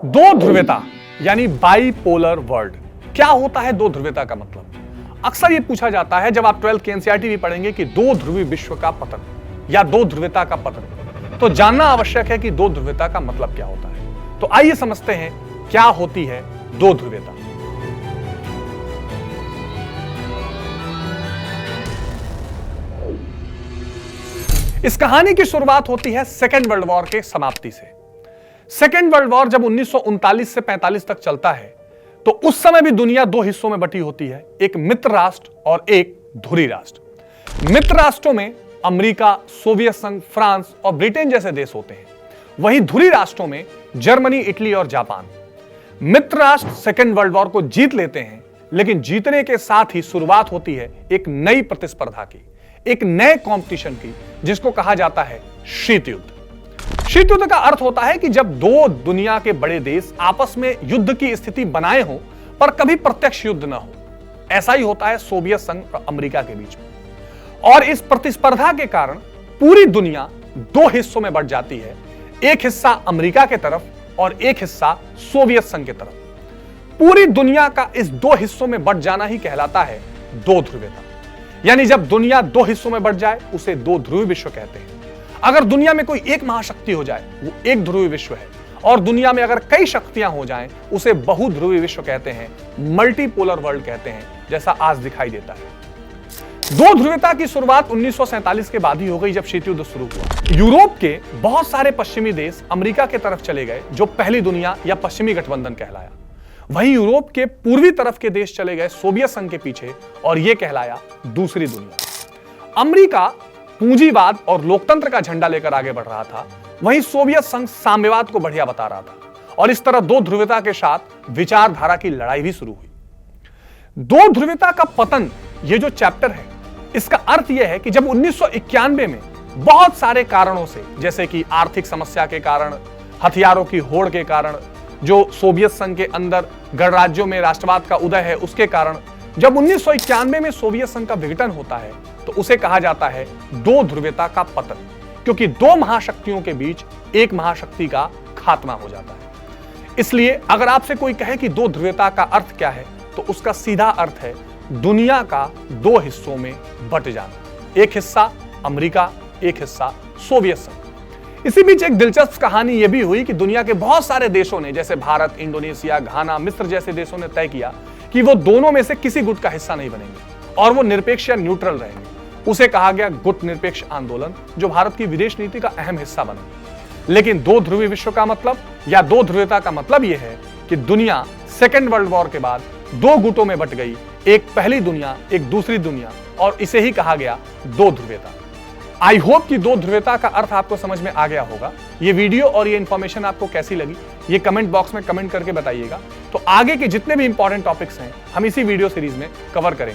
दो ध्रुवता यानी बाइपोलर वर्ल्ड। क्या होता है दो ध्रुवता का मतलब? अक्सर ये पूछा जाता है जब आप 12th के एनसीईआरटी भी पढ़ेंगे कि दो ध्रुवी विश्व का पतन या दो ध्रुवता का पतन, तो जानना आवश्यक है कि दो ध्रुवता का मतलब क्या होता है। तो आइए समझते हैं क्या होती है दो ध्रुवता। इस कहानी की शुरुआत होती है सेकेंड वर्ल्ड वॉर के समाप्ति से। सेकेंड वर्ल्ड वॉर जब 1939 से 45 तक चलता है तो उस समय भी दुनिया दो हिस्सों में बटी होती है, एक मित्र राष्ट्र और एक धुरी राष्ट्र। मित्र राष्ट्रों में अमेरिका, सोवियत संघ, फ्रांस और ब्रिटेन जैसे देश होते हैं। वहीं धुरी राष्ट्रों में जर्मनी, इटली और जापान। मित्र राष्ट्र सेकेंड वर्ल्ड वॉर को जीत लेते हैं, लेकिन जीतने के साथ ही शुरुआत होती है एक नई प्रतिस्पर्धा की, एक नए कंपटीशन की, जिसको कहा जाता है शीत युद्ध। शीत युद्ध का अर्थ होता है कि जब दो दुनिया के बड़े देश आपस में युद्ध की स्थिति बनाए हो पर कभी प्रत्यक्ष युद्ध ना हो। ऐसा ही होता है सोवियत संघ और अमेरिका के बीच में। और इस प्रतिस्पर्धा के कारण पूरी दुनिया दो हिस्सों में बंट जाती है, एक हिस्सा अमेरिका के तरफ और एक हिस्सा सोवियत संघ के तरफ। पूरी दुनिया का इस दो हिस्सों में बंट जाना ही कहलाता है दो ध्रुवता। यानी जब दुनिया दो हिस्सों में बंट जाए उसे दो ध्रुवी विश्व कहते हैं। अगर दुनिया में कोई एक महाशक्ति हो जाए वो एक ध्रुवी विश्व है, और दुनिया में अगर कई शक्तियां हो जाएं उसे बहुध्रुवी विश्व कहते हैं, मल्टीपोलर वर्ल्ड कहते हैं, जैसा आज दिखाई देता है। दो ध्रुवता की शुरुआत 1947 के बाद ही हो गई जब शीत युद्ध शुरू हुआ। यूरोप के बहुत सारे पश्चिमी देश अमेरिका के तरफ चले गए, जो पहली दुनिया या पश्चिमी गठबंधन कहलाया। वहीं यूरोप के पूर्वी तरफ के देश चले गए सोवियत संघ के पीछे, और यह कहलाया दूसरी दुनिया। अमेरिका पूंजीवाद और लोकतंत्र का झंडा लेकर आगे बढ़ रहा था, वहीं सोवियत संघ साम्यवाद को बढ़िया बता रहा था, और इस तरह दो ध्रुवता के साथ विचारधारा की लड़ाई भी शुरू हुई। दो ध्रुवता का पतन, ये जो चैप्टर है, इसका अर्थ यह है कि जब 1991 में बहुत सारे कारणों से, जैसे कि आर्थिक समस्या के कारण, हथियारों की होड़ के कारण, जो सोवियत संघ के अंदर गणराज्यों में राष्ट्रवाद का उदय है उसके कारण, जब 1991 में सोवियत संघ का विघटन होता है तो उसे कहा जाता है दो ध्रुवता का पतन, क्योंकि दो महाशक्तियों के बीच एक महाशक्ति का खात्मा हो जाता है। इसलिए अगर आपसे कोई कहे कि दो ध्रुवता का अर्थ क्या है, तो उसका सीधा अर्थ है दुनिया का दो हिस्सों में बंट जाना, एक हिस्सा अमेरिका, एक हिस्सा सोवियत संघ। इसी बीच एक दिलचस्प कहानी यह भी हुई कि दुनिया के बहुत सारे देशों ने, जैसे भारत, इंडोनेशिया, घाना, मिस्र जैसे देशों ने तय किया कि वो दोनों में से किसी गुट का हिस्सा नहीं बनेंगे और वो निरपेक्ष या न्यूट्रल रहेंगे। उसे कहा गया गुट निरपेक्ष आंदोलन, जो भारत की विदेश नीति का अहम हिस्सा बना। लेकिन दो ध्रुवी विश्व का मतलब या दो ध्रुवता का मतलब यह है कि दुनिया सेकेंड वर्ल्ड वॉर के बाद दो गुटों में बट गई, एक पहली दुनिया, एक दूसरी दुनिया, और इसे ही कहा गया दो ध्रुवता। आई होप कि दो ध्रुवता का अर्थ आपको समझ में आ गया होगा। ये वीडियो और ये इंफॉर्मेशन आपको कैसी लगी, ये कमेंट बॉक्स में कमेंट करके बताइएगा। तो आगे के जितने भी इंपॉर्टेंट टॉपिक्स हैं हम इसी वीडियो सीरीज में कवर करेंगे।